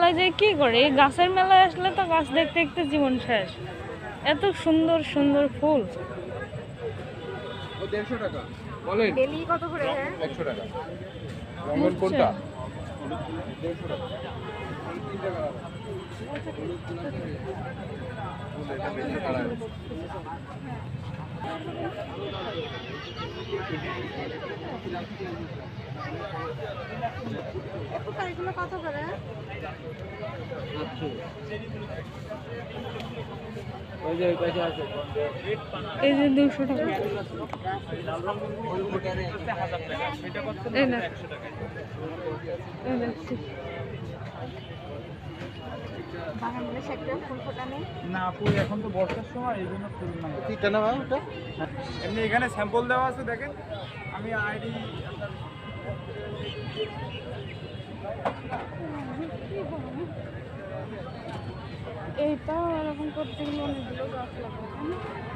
মেলায় যে কি করে, এই গাছের মেলায় আসলে তো গাছ দেখতে দেখতে জীবন শেষ। এত সুন্দর সুন্দর ফুল। ও 150 টাকা বলেন। বেলি কত করে? 100 টাকা। রঙের কোনটা? 150 টাকা। এই টাকা। এটা বেশি ছাড়া। এগুলো কত করে? এই যে 200 টাকা। এই না, এই দেখছি। বাগানে সেটা ফুল ফোটা নেই না আপু, এখন তো বর্ষার সময়, এই জন্য ফুল নাই। এটা না ওটা? এমনি এখানে স্যাম্পল দেওয়া আছে, দেখেন। আমি আইডি এইটা এরকম করতে গেলে অনেকগুলো গাছ লাগবে।